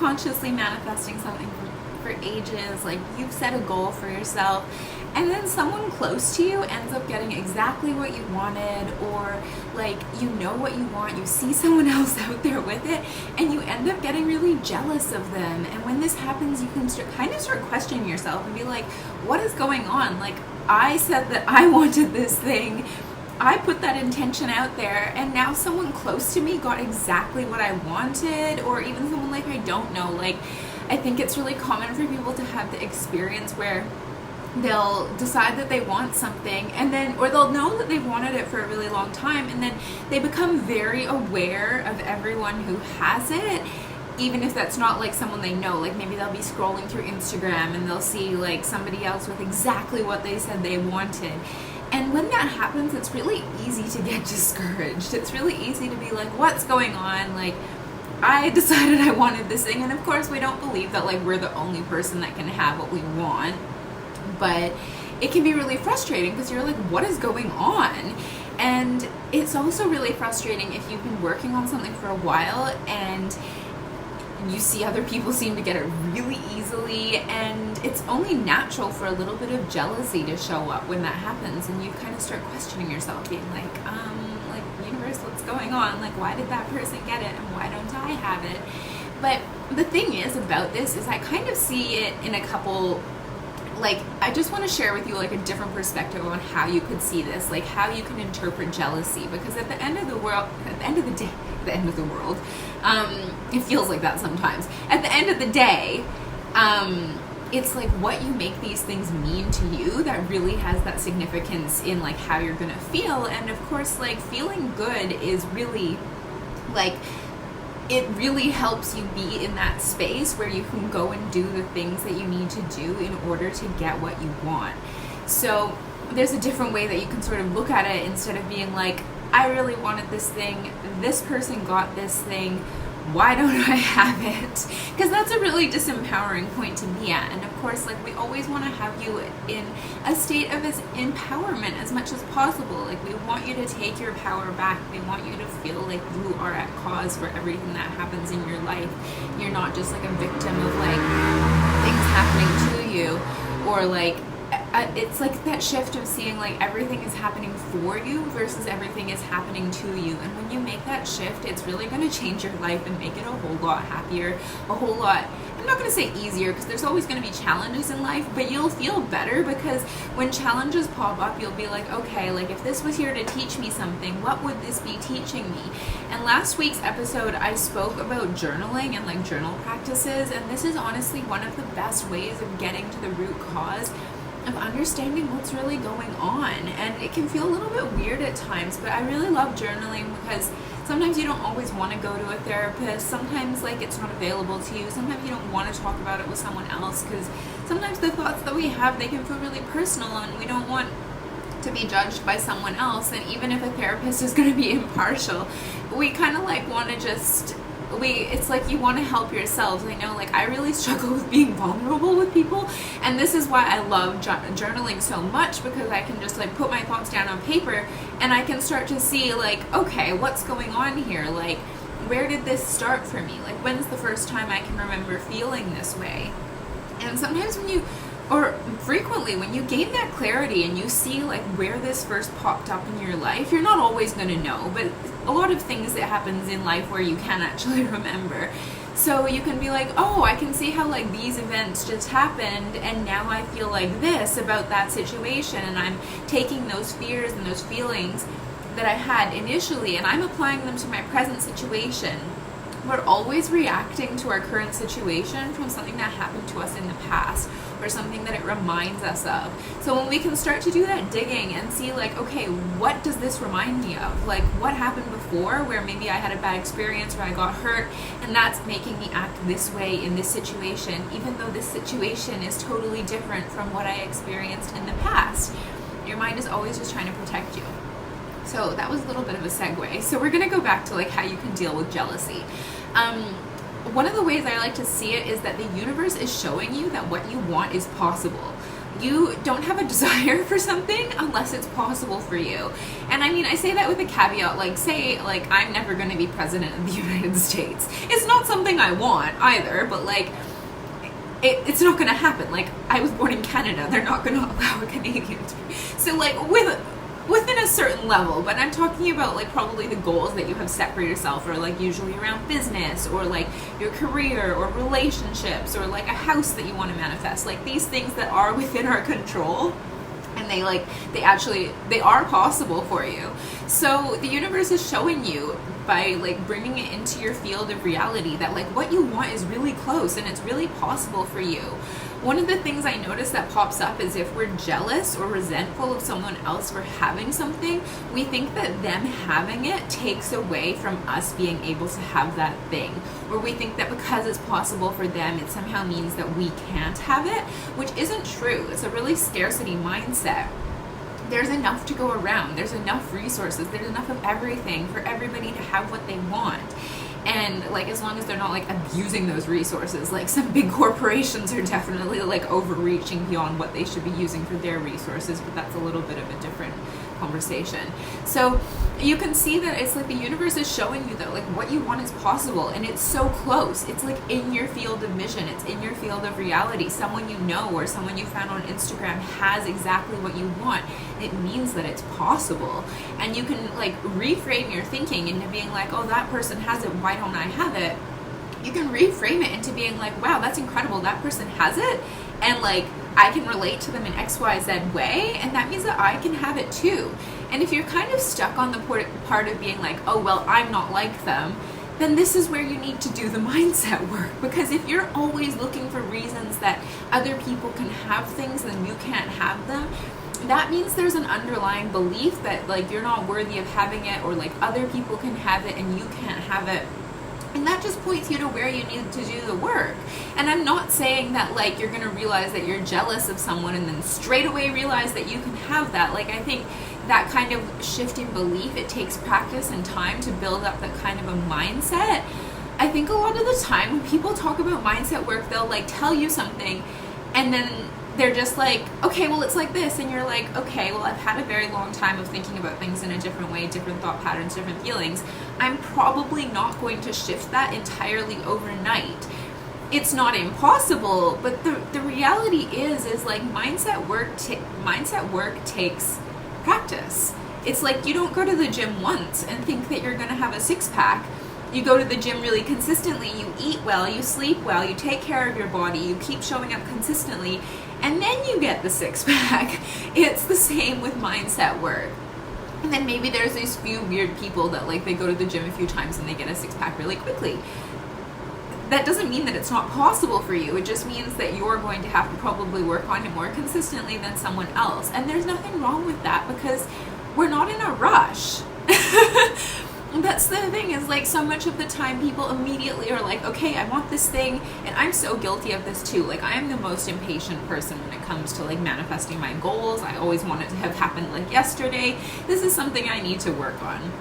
subconsciously manifesting something for ages, like you've set a goal for yourself, and then someone close to you ends up getting exactly what you wanted, or like you know what you want, you see someone else out there with it, and you end up getting really jealous of them. And when this happens, you can kind of start questioning yourself and be like, what is going on? Like, I said that I wanted this thing, I put that intention out there, and now someone close to me got exactly what I wanted, or even someone like I don't know. Like, I think it's really common for people to have the experience where they'll decide that they want something, and then, or they'll know that they've wanted it for a really long time, and then they become very aware of everyone who has it, even if that's not like someone they know. Like maybe they'll be scrolling through Instagram and they'll see like somebody else with exactly what they said they wanted. And when that happens, it's really easy to get discouraged. It's really easy to be like, what's going on? Like, I decided I wanted this thing. And of course, we don't believe that like we're the only person that can have what we want. But it can be really frustrating because you're like, what is going on? And it's also really frustrating if you've been working on something for a while and you see other people seem to get it really easily, and it's only natural for a little bit of jealousy to show up when that happens, and you kind of start questioning yourself, being like, universe, what's going on? Like, why did that person get it and why don't I have it? But the thing is about this is I kind of see it in a couple, like, I just want to share with you like a different perspective on how you could see this, like how you can interpret jealousy, because at the end of the world, at the end of the day, the end of the world, it feels like that sometimes. At the end of the day, it's like what you make these things mean to you that really has that significance in like how you're gonna feel. And of course, like feeling good is really like, it really helps you be in that space where you can go and do the things that you need to do in order to get what you want. So there's a different way that you can sort of look at it, instead of being like, I really wanted this thing, this person got this thing, why don't I have it? Because that's a really disempowering point to be at. And of course, like, we always want to have you in a state of empowerment as much as possible. Like, we want you to take your power back. We want you to feel like you are at cause for everything that happens in your life. You're not just like a victim of like things happening to you, or like, it's like that shift of seeing like everything is happening for you versus everything is happening to you. And when you make that shift, it's really going to change your life and make it a whole lot happier, a whole lot, I'm not going to say easier, because there's always going to be challenges in life, but you'll feel better, because when challenges pop up, you'll be like, okay, like if this was here to teach me something, what would this be teaching me? And last week's episode, I spoke about journaling and like journal practices, and this is honestly one of the best ways of getting to the root cause of understanding what's really going on. And it can feel a little bit weird at times, but I really love journaling, because sometimes you don't always want to go to a therapist, sometimes like it's not available to you, sometimes you don't want to talk about it with someone else, because sometimes the thoughts that we have, they can feel really personal, and we don't want to be judged by someone else. And even if a therapist is going to be impartial, we kind of like want to just, it's like you want to help yourselves. I know, like, I really struggle with being vulnerable with people, and this is why I love journaling so much, because I can just like put my thoughts down on paper and I can start to see like, okay, what's going on here? Like, where did this start for me? Like, when's the first time I can remember feeling this way? And sometimes frequently when you gain that clarity and you see like where this first popped up in your life, you're not always going to know, but a lot of things that happens in life where you can actually remember. So you can be like, oh, I can see how like these events just happened, and now I feel like this about that situation, and I'm taking those fears and those feelings that I had initially and I'm applying them to my present situation. We're always reacting to our current situation from something that happened to us in the past, or something that it reminds us of. So when we can start to do that digging and see like, okay, what does this remind me of? Like, what happened before where maybe I had a bad experience where I got hurt, and that's making me act this way in this situation, even though this situation is totally different from what I experienced in the past. Your mind is always just trying to protect you. So that was a little bit of a segue. So we're going to go back to like how you can deal with jealousy. One of the ways I like to see it is that the universe is showing you that what you want is possible. you don't have a desire for something unless it's possible for you. And I mean, I say that with a caveat, like, say, like, I'm never going to be president of the United States. It's not something I want either, but, like, it's not going to happen. Like, I was born in Canada. They're not going to allow a Canadian to be. So, like, within a certain level, but I'm talking about, like, probably the goals that you have set for yourself are, like, usually around business or, like, your career or relationships or, like, a house that you want to manifest. Like, these things that are within our control, and they are possible for you. So the universe is showing you by, like, bringing it into your field of reality that, like, what you want is really close and it's really possible for you. One of the things I notice that pops up is if we're jealous or resentful of someone else for having something, we think that them having it takes away from us being able to have that thing. Or we think that because it's possible for them, it somehow means that we can't have it, which isn't true. It's a really scarcity mindset. There's enough to go around. There's enough resources. There's enough of everything for everybody to have what they want. And, like, as long as they're not, like, abusing those resources, like, some big corporations are definitely, like, overreaching beyond what they should be using for their resources, but that's a little bit of a different conversation. So you can see that it's like the universe is showing you that, like, what you want is possible, and it's so close. It's, like, in your field of vision. It's in your field of reality. Someone you know or someone you found on Instagram has exactly what you want. It means that it's possible. And you can, like, reframe your thinking into being like, oh, that person has it, why don't I have it? You can reframe it into being like, wow, that's incredible, that person has it, and, like, I can relate to them in XYZ way, and that means that I can have it too. And if you're kind of stuck on the part of being like, oh, well, I'm not like them, then this is where you need to do the mindset work. Because if you're always looking for reasons that other people can have things and you can't have them, that means there's an underlying belief that, like, you're not worthy of having it, or, like, other people can have it and you can't have it. And that just points you to where you need to do the work. And I'm not saying that, like, you're going to realize that you're jealous of someone and then straight away realize that you can have that. Like, I think that kind of shift in belief, it takes practice and time to build up that kind of a mindset. I think a lot of the time when people talk about mindset work, they'll, like, tell you something and then they're just like, okay, well, it's like this. And you're like, okay, well, I've had a very long time of thinking about things in a different way, different thought patterns, different feelings. I'm probably not going to shift that entirely overnight. It's not impossible, but the reality is like mindset work takes practice. It's like you don't go to the gym once and think that you're going to have a six-pack. You go to the gym really consistently, you eat well, you sleep well, you take care of your body, you keep showing up consistently, and then you get the six-pack. It's the same with mindset work. And then maybe there's these few weird people that, like, they go to the gym a few times and they get a six-pack really quickly. That doesn't mean that it's not possible for you. It just means that you're going to have to probably work on it more consistently than someone else. And there's nothing wrong with that because we're not in a rush. That's the thing, is like so much of the time people immediately are like, okay, I want this thing, and I'm so guilty of this too. Like, I am the most impatient person when it comes to, like, manifesting my goals. I always want it to have happened like yesterday. This is something I need to work on,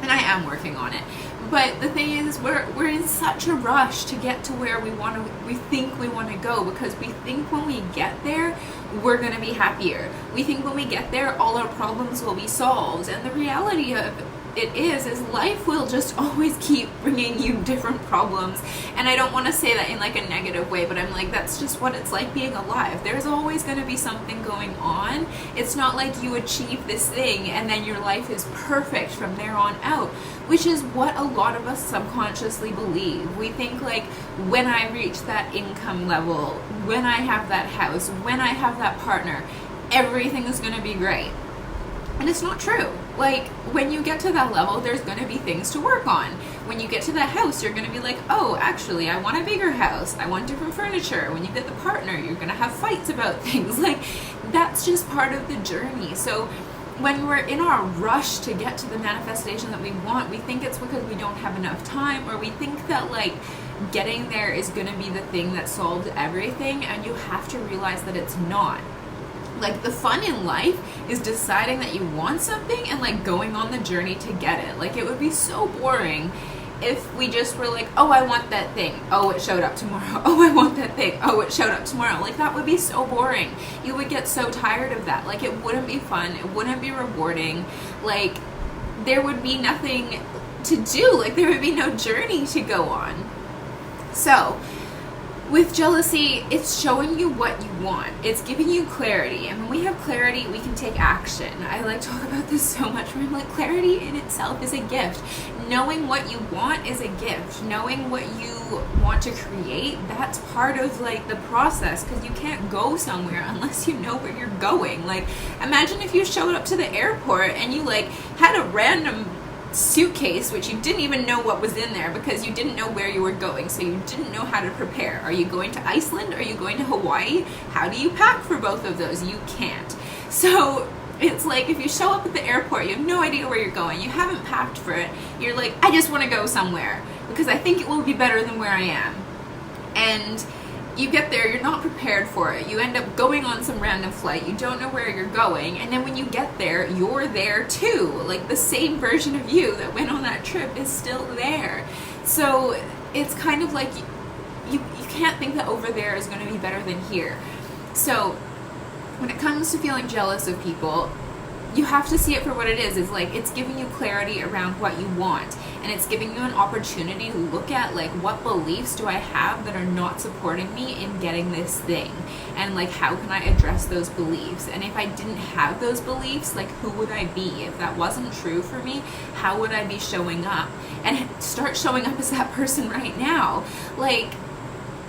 and I am working on it. But the thing is, we're in such a rush to get to where we think we want to go, because we think when we get there, we're going to be happier. We think when we get there, all our problems will be solved, and the reality of it is life will just always keep bringing you different problems. And I don't want to say that in, like, a negative way, but I'm like, that's just what it's like being alive. There's always going to be something going on. It's not like you achieve this thing and then your life is perfect from there on out, which is what a lot of us subconsciously believe. We think, like, when I reach that income level, when I have that house, when I have that partner, everything is going to be great. And it's not true. Like, when you get to that level, there's going to be things to work on. When you get to that house, you're going to be like, oh, actually, I want a bigger house. I want different furniture. When you get the partner, you're going to have fights about things. Like, that's just part of the journey. So when we're in our rush to get to the manifestation that we want, we think it's because we don't have enough time, or we think that, like, getting there is going to be the thing that solves everything, and you have to realize that it's not. Like, the fun in life is deciding that you want something and, like, going on the journey to get it. Like, it would be so boring if we just were like, oh, I want that thing, oh, it showed up tomorrow, oh, I want that thing, oh, it showed up tomorrow. Like, that would be so boring. You would get so tired of that. Like, it wouldn't be fun, it wouldn't be rewarding. Like, there would be nothing to do. Like, there would be no journey to go on. So with jealousy, it's showing you what you want. It's giving you clarity. And when we have clarity, we can take action. I like talk about this so much where I'm like, clarity in itself is a gift. Knowing what you want is a gift. Knowing what you want to create, that's part of like the process, because you can't go somewhere unless you know where you're going. Like, imagine if you showed up to the airport and you like had a random suitcase which you didn't even know what was in there because you didn't know where you were going, so you didn't know how to prepare. Are you going to Iceland? Are you going to Hawaii? How do you pack for both of those? You can't. So it's like, if you show up at the airport, you have no idea where you're going, you haven't packed for it, you're like, I just want to go somewhere because I think it will be better than where I am. And you get there, you're not prepared for it. You end up going on some random flight. You don't know where you're going. And then when you get there, you're there too. Like, the same version of you that went on that trip is still there. So it's kind of like you can't think that over there is going to be better than here. So when it comes to feeling jealous of people, you have to see it for what it is. It's like, it's giving you clarity around what you want, and it's giving you an opportunity to look at like, what beliefs do I have that are not supporting me in getting this thing, and like, how can I address those beliefs? And if I didn't have those beliefs, like, who would I be? If that wasn't true for me, how would I be showing up? And start showing up as that person right now. Like,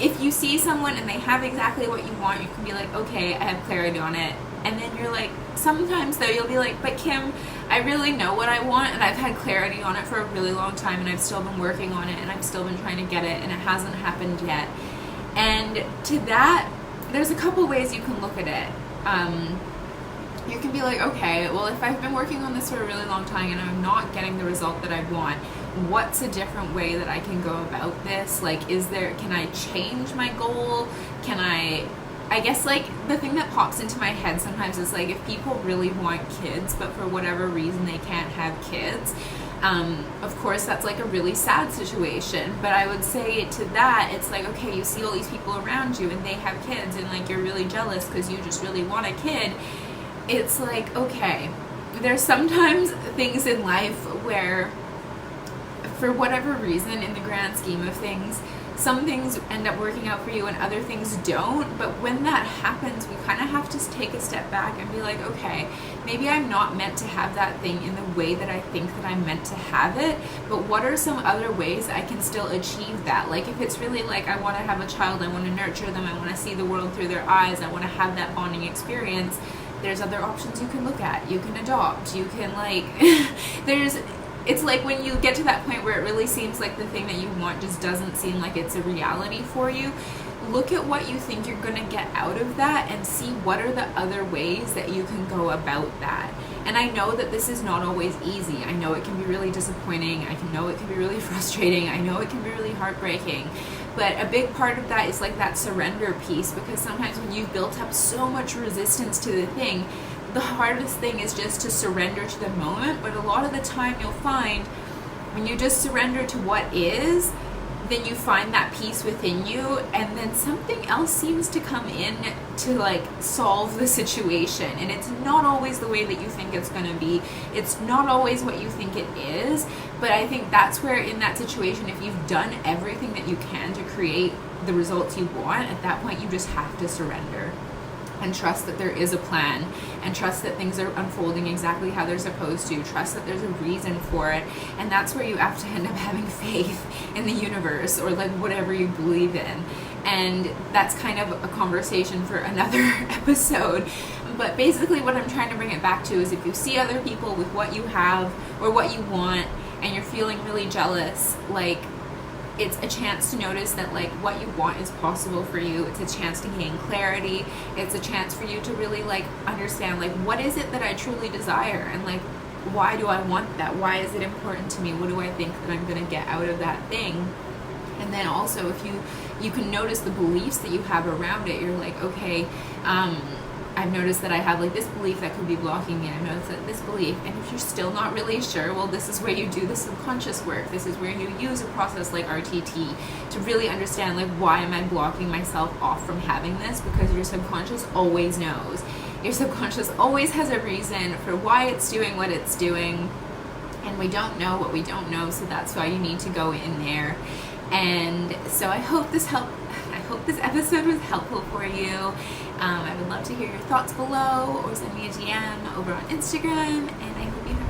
if you see someone and they have exactly what you want, you can be like, okay, I have clarity on it. And then you're like, sometimes though, you'll be like, but Kim, I really know what I want, and I've had clarity on it for a really long time, and I've still been working on it, and I've still been trying to get it, and it hasn't happened yet. And to that, there's a couple ways you can look at it. You can be like, okay, well, if I've been working on this for a really long time and I'm not getting the result that I want, what's a different way that I can go about this? Like, can I change my goal? I guess, like, the thing that pops into my head sometimes is, like, if people really want kids, but for whatever reason they can't have kids, of course, that's, like, a really sad situation. But I would say to that, it's like, okay, you see all these people around you, and they have kids, and, like, you're really jealous because you just really want a kid. It's like, okay, there's sometimes things in life where, for whatever reason, in the grand scheme of things, some things end up working out for you and other things don't. But when that happens, we kind of have to take a step back and be like, okay, maybe I'm not meant to have that thing in the way that I think that I'm meant to have it, but what are some other ways I can still achieve that? Like, if it's really like, I want to have a child, I want to nurture them, I want to see the world through their eyes, I want to have that bonding experience, there's other options you can look at. You can adopt, you can, like, it's like when you get to that point where it really seems like the thing that you want just doesn't seem like it's a reality for you, look at what you think you're going to get out of that and see what are the other ways that you can go about that. And I know that this is not always easy. I know it can be really disappointing. I know it can be really frustrating. I know it can be really heartbreaking. But a big part of that is like that surrender piece, because sometimes when you've built up so much resistance to the thing, the hardest thing is just to surrender to the moment. But a lot of the time you'll find when you just surrender to what is, then you find that peace within you, and then something else seems to come in to like solve the situation. And it's not always the way that you think it's going to be. It's not always what you think it is. But I think that's where, in that situation, if you've done everything that you can to create the results you want, at that point you just have to surrender and trust that there is a plan, and trust that things are unfolding exactly how they're supposed to, trust that there's a reason for it. And that's where you have to end up having faith in the universe, or like whatever you believe in. And that's kind of a conversation for another episode. But basically what I'm trying to bring it back to is, if you see other people with what you have or what you want and you're feeling really jealous, like, it's a chance to notice that like what you want is possible for you. It's a chance to gain clarity. It's a chance for you to really like understand like, what is it that I truly desire, and like, why do I want that? Why is it important to me? What do I think that I'm going to get out of that thing? And then also, if you can notice the beliefs that you have around it, you're like, okay, I've noticed that I have like this belief that could be blocking me. I've noticed that this belief, and if you're still not really sure, well, this is where you do the subconscious work. This is where you use a process like RTT to really understand, like, why am I blocking myself off from having this? Because your subconscious always knows. Your subconscious always has a reason for why it's doing what it's doing, and we don't know what we don't know, so that's why you need to go in there. And so I hope this episode was helpful for you. I would love to hear your thoughts below, or send me a DM over on Instagram, and I hope you have